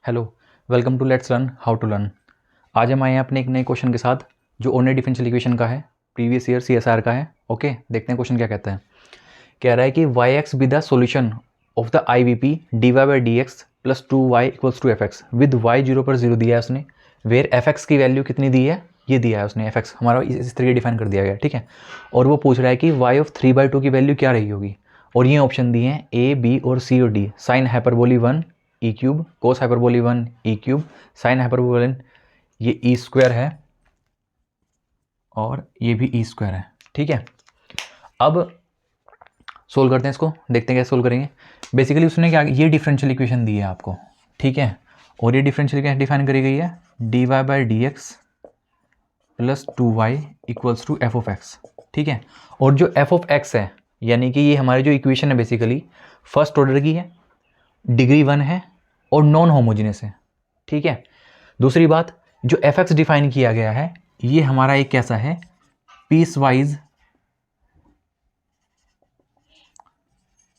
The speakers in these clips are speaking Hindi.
Hello, welcome to let's learn how to learn. आज हम आए हैं अपने एक नए क्वेश्चन के साथ जो ऑर्डिनरी डिफरेंशियल इक्वेशन का है, प्रीवियस ईयर सीएसआर का है। ओके, देखते हैं क्वेश्चन क्या कहता है। कह रहा है कि y x be the solution of the I V P d y by d x plus 2y equals to f x with y 0 पर 0 दिया है उसने। वेयर एफ एक्स की वैल्यू कितनी दी है, ये दिया है उसने। एफ एक्स हमारा इस तरीके डिफाइन कर दिया गया, ठीक है। और वो पूछ रहा है कि वाई ऑफ 3/2 की वैल्यू क्या रही होगी। और ये ऑप्शन दिए हैं ए, बी और सी और D. Sine hyperbolic 1 e cube, cos hyperbolic 1 e cube, sine hyperbolic ये ई स्क्वायर है और ये भी ई स्क्वायर है, ठीक है। अब सोल्व करते हैं इसको, देखते हैं कैसे सोल्व करेंगे। बेसिकली उसने क्या, ये डिफरेंशियल इक्वेशन दी है आपको, ठीक है। और ये डिफरेंशियल इक्वेशन डिफाइन करी गई है d y by d x plus 2y equals to f of x, ठीक है। और जो एफ ऑफ एक्स है, यानी कि ये हमारी जो इक्वेशन है बेसिकली फर्स्ट ऑर्डर की है, डिग्री 1 है और नॉन होमोजेनियस है, ठीक है। दूसरी बात, जो एफ एक्स डिफाइन किया गया है ये हमारा एक कैसा है, पीस वाइज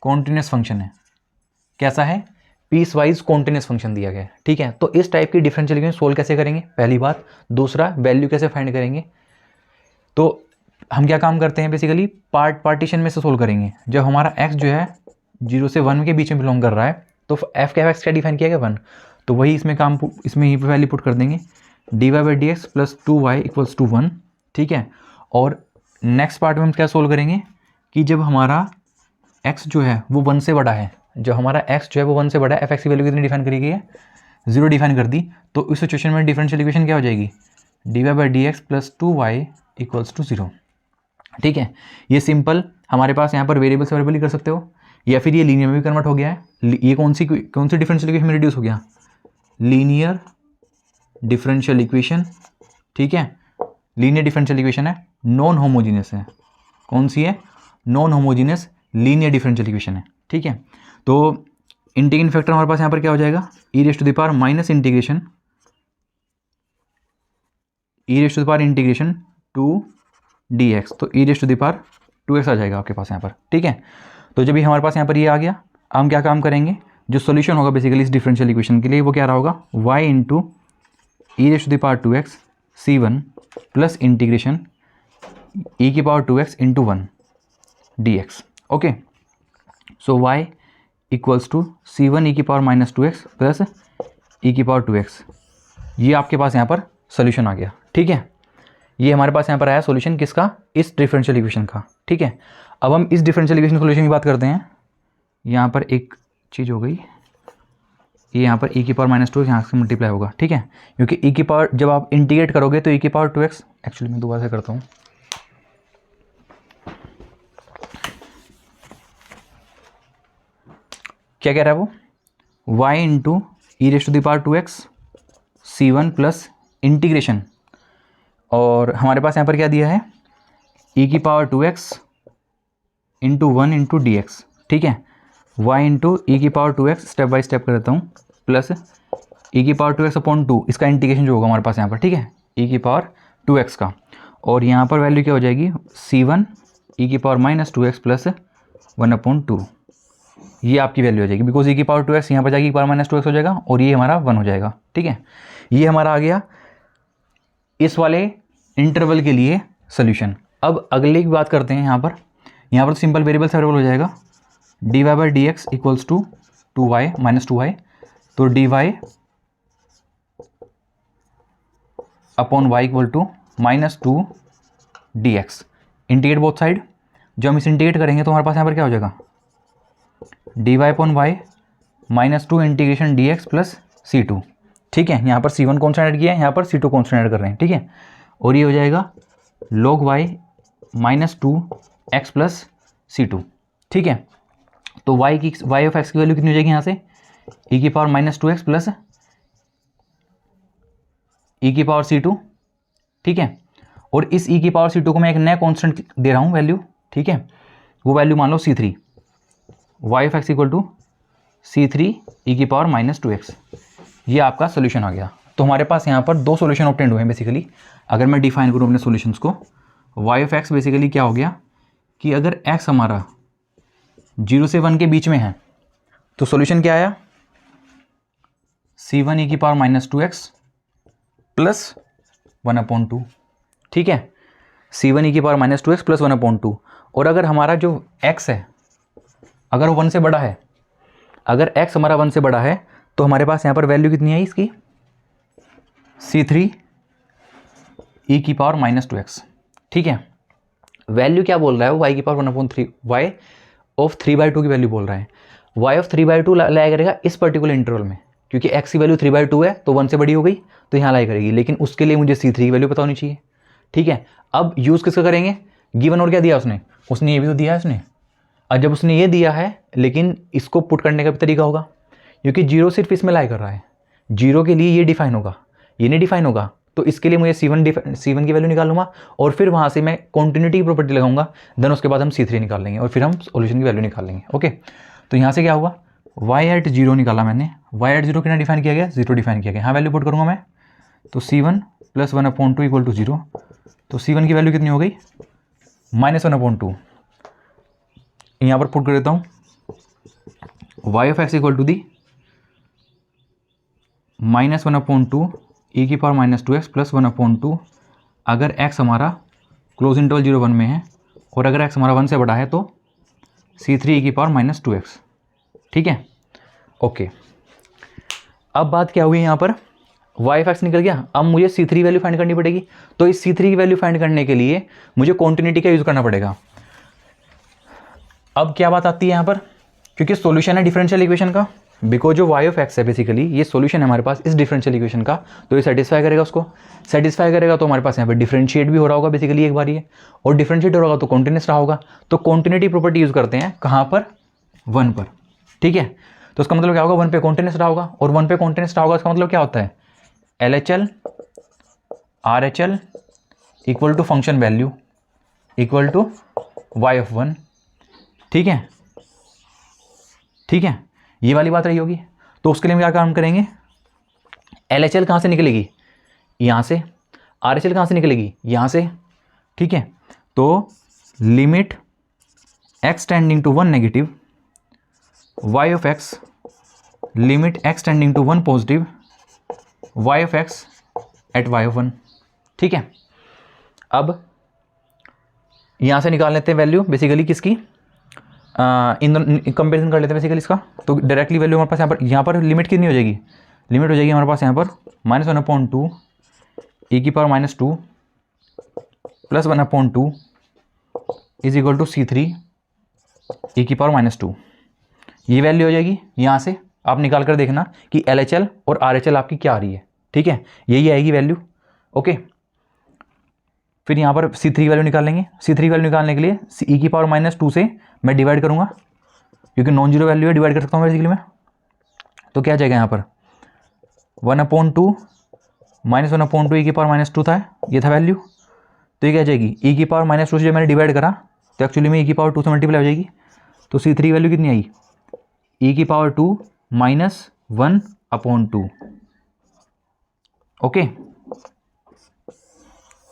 कॉन्टिन्यूस फंक्शन है। कैसा है, पीस वाइज कॉन्टिन्यूस फंक्शन दिया गया है, ठीक है। तो इस टाइप की डिफरेंशियल इक्वेशन सोल्व कैसे करेंगे, पहली बात। दूसरा, वैल्यू कैसे फाइंड करेंगे। तो हम क्या काम करते हैं बेसिकली, पार्टीशन में से सोल्व करेंगे। जब हमारा एक्स जो है 0 से 1 के बीच में बिलोंग कर रहा है तो एफ का एक्स क्या डिफाइन किया गया 1, तो वही इसमें काम, इसमें ही वैल्यू पुट कर देंगे d y by d x plus 2y equals to 1, ठीक है। और नेक्स्ट पार्ट में हम क्या सोल्व करेंगे कि जब हमारा x जो है वो 1 से बड़ा है, जो हमारा x जो है वो 1 से बड़ा है, एफ एक्स की वैल्यू कितनी डिफाइन करी गई है, 0 डिफाइन कर दी। तो इस सिचुएशन में डिफरेंशियल इक्वेशन क्या हो जाएगी, d y by d x plus 2y equals to 0, ठीक है। ये सिंपल हमारे पास यहाँ पर वेरिएबल से वेरिएबल ही कर सकते हो, या फिर ये लीनियर में भी कन्वर्ट हो गया है। ये कौन सी डिफरेंशियल इक्वेशन में रिड्यूस हो गया, लीनियर डिफरेंशियल इक्वेशन, ठीक है। लीनियर डिफरेंशियल इक्वेशन है, नॉन होमोजीनियस है। कौन सी है, non homogeneous linear differential equation है, ठीक है। तो इंटीग्रेटिंग फैक्टर हमारे पास यहाँ पर क्या हो जाएगा, e raise to the power minus integration e raise to the power integration two d x, तो e raise to the power 2x आ जाएगा आपके पास यहाँ पर, ठीक है। तो जब भी हमारे पास यहाँ पर ये आ गया, हम क्या काम करेंगे, जो सोल्यूशन होगा बेसिकली इस डिफरेंशियल इक्वेशन के लिए वो क्या रहा होगा, y into e raise to the power 2x c1 plus integration e की power 2x into 1 dx, okay. So y equals to c1 e की power minus 2x plus e की पावर 2x। ये आपके पास यहाँ पर सोल्यूशन आ गया, ठीक है। ये हमारे पास यहाँ पर आया सॉल्यूशन किसका, इस डिफरेंशियल इक्वेशन का, ठीक है। अब हम इस डिफरेंशियल इक्वेशन सॉल्यूशन की बात करते हैं। यहाँ पर एक चीज़ हो गई, ये यहाँ पर e की पावर माइनस 2 यहाँ से मल्टीप्लाई होगा, ठीक है। क्योंकि e की पावर जब आप इंटीग्रेट करोगे तो e की पावर 2x, एक्चुअली मैं दोबारा से करता हूँ। क्या कह रहा है वो, y into e raise to the power 2x c1 plus integration, और हमारे पास यहाँ पर क्या दिया है, e की power 2x into 1 into D x, ठीक है। y इंटू ई की power 2x step by step कर देता हूँ, प्लस e की पावर 2x अपॉन 2, इसका इंटीग्रेशन जो होगा हमारे पास यहाँ पर, ठीक है, e की पावर 2x का। और यहाँ पर वैल्यू क्या हो जाएगी, c1 e की power minus 2x plus 1 upon 2, ये आपकी वैल्यू हो जाएगी। बिकॉज e की पावर 2x यहाँ पर जाएगी, e की पावर माइनस 2x हो जाएगा और ये हमारा 1 हो जाएगा, ठीक है। ये हमारा आ गया इस वाले इंटरवल के लिए सोल्यूशन। अब अगले की बात करते हैं। यहाँ पर सिंपल वेरिएबल से वेरिएबल हो जाएगा, d y by d x equals to 2y minus 2y, तो d y upon y equal to minus 2 d x. Integrate both side, जब हम इसे इंटीग्रेट करेंगे तो हमारे पास यहाँ पर क्या हो जाएगा, d y upon y minus 2 integration d x plus c2, ठीक है। यहाँ पर c1 कॉन्स्टेंट ऐड किया है, यहाँ पर c2 कॉन्स्टेंट ऐड कर रहे हैं, ठीक है। और ये हो जाएगा log y minus 2x plus c2, ठीक है। तो y ऑफ x की वैल्यू कितनी हो जाएगी यहाँ से, e की power minus 2x plus e की पावर c2, ठीक है। और इस e की पावर c2 को मैं एक नया कांस्टेंट दे रहा हूँ वैल्यू, ठीक है। वो वैल्यू मान लो c3, y of x equal to c3 e की पावर माइनस 2x। ये आपका सोल्यूशन आ गया। तो हमारे पास यहाँ पर दो सोल्यूशन ऑब्टेंड हुए हैं बेसिकली। अगर मैं डिफाइन करूँ अपने सोल्यूशंस को, y ऑफ x बेसिकली क्या हो गया कि अगर x हमारा 0 से 1 के बीच में है तो सॉल्यूशन क्या आया, C1 e की पावर माइनस 2x प्लस 1/2, ठीक है। C1 e की पावर माइनस 2x प्लस 1/2। और अगर हमारा जो x है अगर वो 1 से बड़ा है, अगर x हमारा 1 से बड़ा है तो हमारे पास यहाँ पर वैल्यू कितनी आई इसकी, C3 e की पावर माइनस 2x, ठीक है। वैल्यू क्या बोल रहा है वो y की पावर 1/3, y ऑफ 3/2 की वैल्यू बोल रहा है। y ऑफ 3/2 लाया करेगा इस पर्टिकुलर इंटरवल में, क्योंकि x की वैल्यू 3/2 है तो 1 से बड़ी हो गई तो यहाँ लाया करेगी, लेकिन उसके लिए मुझे C3 की वैल्यू पता होनी चाहिए, ठीक है। अब यूज़ किसका करेंगे, गिवन और क्या दिया उसने ये भी तो दिया है उसने। और जब उसने ये दिया है, लेकिन इसको पुट करने का भी तरीका होगा, क्योंकि जीरो सिर्फ इसमें लाई कर रहा है, जीरो के लिए ये डिफाइन होगा, ये नहीं डिफाइन होगा। तो इसके लिए मुझे C1 की वैल्यू निकालूंगा और फिर वहाँ से मैं कॉन्टिन्यूटी की प्रॉपर्टी लगाऊंगा, देन उसके बाद हम C3 निकाल लेंगे और फिर हम सॉल्यूशन की वैल्यू निकाल लेंगे। ओके, तो यहाँ से क्या हुआ, y@0 निकाला मैंने, y@0 कितना डिफाइन किया गया, 0 डिफाइन किया गया। यहाँ वैल्यू पुट करूँगा मैं, तो C1 प्लस 1/2 इक्वल टू 0। तो C1 की वैल्यू कितनी हो गई, माइनस 1/2। यहाँ पर पुट कर देता हूँ, y of x equal to the minus 1/2 e की पावर माइनस 2x प्लस 1/2। अगर x हमारा क्लोज इंटरवल 0 1 में है और अगर x हमारा 1 से बड़ा है तो C3 e की पावर माइनस 2x, ठीक है। ओके, अब बात क्या हुई यहाँ पर, y ऑफ x निकल गया, अब मुझे C3 वैल्यू फाइंड करनी पड़ेगी। तो इस C3 की वैल्यू फाइंड करने के लिए मुझे कॉन्टिन्यूटी का यूज़ करना पड़ेगा। अब क्या बात आती है यहाँ पर, क्योंकि सॉल्यूशन है डिफरेंशियल इक्वेशन का, बिकॉज जो y ऑफ x है बेसिकली ये सॉल्यूशन है हमारे पास इस डिफरेंशियल इक्वेशन का, तो ये सेटिस्फाई करेगा, उसको सेटिस्फाई करेगा तो हमारे पास यहाँ पर डिफरेंशिएट भी हो रहा होगा बेसिकली एक बार ये, और डिफरेंशिएट हो रहा होगा तो कॉन्टिन्यूस रहा होगा। तो कॉन्टिन्यूटी प्रॉपर्टी यूज़ करते हैं कहाँ पर, 1 पर, ठीक है। तो उसका मतलब क्या होगा, 1 पे कॉन्टिन्यूस रहा होगा, और 1 पे कॉन्टिन्यूस रहा होगा इसका मतलब क्या होता है, LHL RHL equal to function value equal to y of 1, ठीक है, ठीक है, ये वाली बात रही होगी। तो उसके लिए हम क्या काम करेंगे, LHL कहाँ से निकलेगी, यहाँ से, RHL कहाँ से निकलेगी, यहाँ से, ठीक है। तो limit x tending to 1 negative y of x, limit x tending to 1 positive y of x at y of 1, ठीक है। अब यहाँ से निकाल लेते हैं वैल्यू बेसिकली किसकी, इन दोनों कंपेरिजन कर लेते हैं बेसिकली इसका। तो डायरेक्टली वैल्यू हमारे पास यहाँ पर लिमिट कितनी हो जाएगी, लिमिट हो जाएगी हमारे पास यहाँ पर माइनस 1/2 e की power minus 2 plus 1/2 is equal to C3 e की पावर माइनस 2। ये वैल्यू हो जाएगी, यहाँ से आप निकाल कर देखना कि LHL और RHL आपकी क्या आ रही है, ठीक है, यही आएगी वैल्यू। ओके, फिर यहाँ पर C3 वैल्यू निकाल लेंगे। C3 वैल्यू निकालने के लिए e की पावर माइनस 2 से मैं डिवाइड करूँगा, क्योंकि नॉन जीरो वैल्यू है, डिवाइड कर सकता हूँ बेसिकली मैं। तो क्या जाएगा यहाँ पर 1/2 माइनस 1/2 e की पावर माइनस 2 था, ये था वैल्यू। तो ये क्या जाएगी, e की पावर माइनस 2 से जब मैंने डिवाइड करा तो एक्चुअली में e की पावर 2 से मल्टीप्लाई हो जाएगी। तो C3 वैल्यू कितनी आई, e की पावर 2 माइनस 1/2। ओके,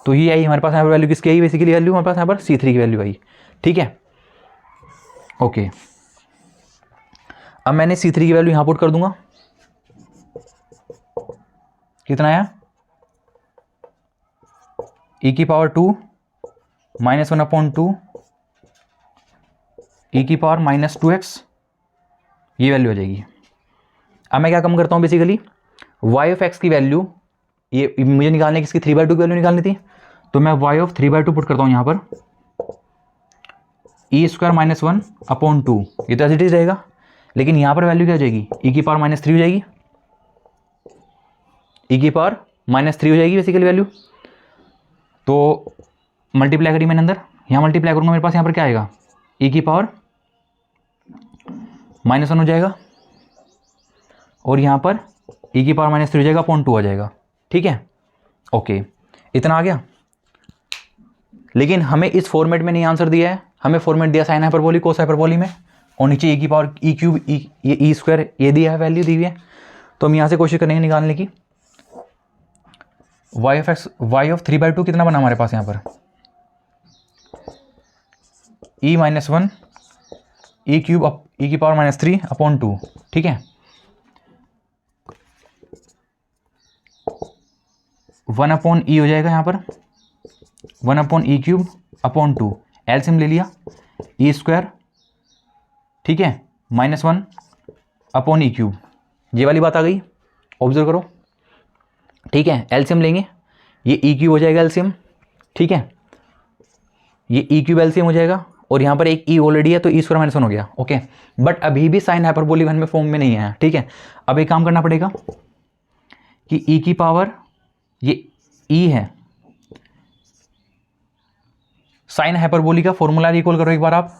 तो ये आई हमारे पास यहाँ पर वैल्यू किसकी आई, बेसिकली वैल्यू हमारे पास यहाँ पर C3 की वैल्यू आई, ठीक है। ओके, अब मैंने C3 की वैल्यू यहाँ पुट कर दूंगा, कितना आया, e की पावर 2 माइनस 1/2 e की पावर माइनस 2x, ये वैल्यू हो जाएगी। अब मैं क्या कम करता हूँ बेसिकली, y ऑफ x की वैल्यू, ये मुझे निकालने की इसकी 3/2 की वैल्यू निकालनी थी, तो मैं y ऑफ 3/2 पुट करता हूँ यहाँ पर, e² माइनस 1/2, ये तो एज इट इज रहेगा, लेकिन यहाँ पर वैल्यू क्या हो जाएगी, e की पावर माइनस 3 हो जाएगी, e की पावर माइनस 3 हो जाएगी बेसिकली वैल्यू। तो मल्टीप्लाई करी मैंने अंदर, यहाँ मल्टीप्लाई करूँगा, मेरे पास यहाँ पर क्या आएगा, e की पावर माइनस 1 हो जाएगा, और यहाँ पर e की पावर माइनस 3 हो जाएगा, 0.2 आ जाएगा, ठीक है। ओके, इतना आ गया। लेकिन हमें इस फॉर्मेट में नहीं आंसर दिया है, हमें फॉर्मेट दिया साइन हाइपरबोलिक कोस हाइपरबोलिक में, और नीचे e की पावर e क्यूब ये e² ये दिया है, वैल्यू दी हुई है। तो हम यहाँ से कोशिश करेंगे निकालने की। y ऑफ 3/2 कितना बना हमारे पास यहाँ पर, e minus 1 e cube e की पावर माइनस 3/2, ठीक है। 1/e हो जाएगा यहाँ पर 1/e³ अपॉन 2, एलसीएम ले लिया e², ठीक है, -1/e³, ये वाली बात आ गई, ऑब्जर्व करो, ठीक है। एलसीएम लेंगे, ये e³ हो जाएगा एलसीएम, ठीक है, ये e³ एलसीएम हो जाएगा, और यहाँ पर एक e ऑलरेडी है तो e² -1 हो गया, ओके। बट अभी भी साइन हाइपरबोलिक 1 में फॉर्म में नहीं है, ठीक है। अब एक काम करना पड़ेगा कि e की पावर, ये e है, साइन हाइपरबोली का फॉर्मूला रिकॉल करो एक बार आप।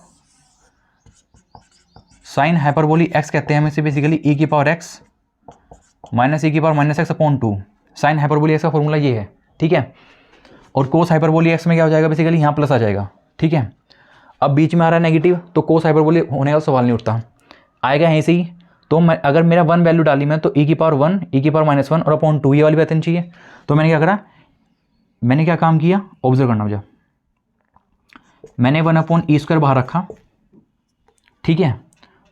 साइन हाइपरबोली x कहते हैं हम इसे बेसिकली e की पावर x माइनस e की power -x upon 2। Sine hyperbolic x का फॉर्मूला ये है, ठीक है। और कोस हाइपरबोली x में क्या हो जाएगा, बेसिकली यहाँ प्लस आ जाएगा, ठीक है। अब बीच में आ रहा है नेगेटिव, तो कोस हाइपरबोली होने का सवाल नहीं उठता, आएगा यहीं से ही। तो मैं अगर मेरा 1 वैल्यू डाली मैं, तो e की पावर 1, e की पावर -1 और अपॉन 2, ये वाली बात नहीं चाहिए। तो मैंने क्या करा, मैंने क्या काम किया, ऑब्जर्व करना मुझे, मैंने 1/e² बाहर रखा, ठीक है,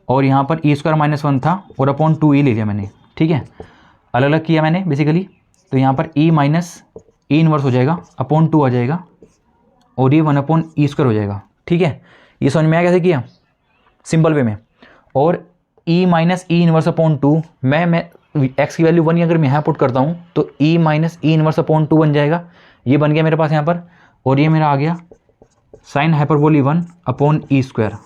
और यहाँ पर e² -1 था और अपॉन 2e ले लिया मैंने, ठीक है, अलग अलग किया मैंने बेसिकली। तो यहाँ पर e माइनस e इनवर्स हो जाएगा, अपॉन 2 आ जाएगा, और ये 1/e² हो जाएगा, ठीक है। ये समझ में आया कैसे किया, सिंपल वे में। और e minus e inverse upon 2, मैं x की वैल्यू 1 अगर मैं यहाँ पुट करता हूँ तो e minus e inverse upon 2 बन जाएगा, ये बन गया मेरे पास यहाँ पर। और ये मेरा आ गया साइन हाइपरबोली 1/e²,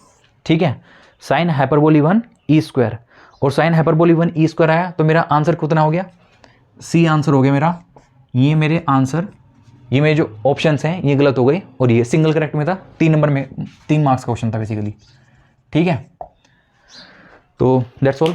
ठीक है, साइन हाइपरबोली 1e²। और साइन हाइपरबोली 1e² आया तो मेरा आंसर कितना हो गया, सी आंसर हो गया मेरा। ये मेरे आंसर, ये मेरे जो ऑप्शंस हैं ये गलत हो गए, और ये सिंगल करेक्ट में था, 3 नंबर में 3 मार्क्स का क्वेश्चन था बेसिकली, ठीक है। तो दैट्स ऑल।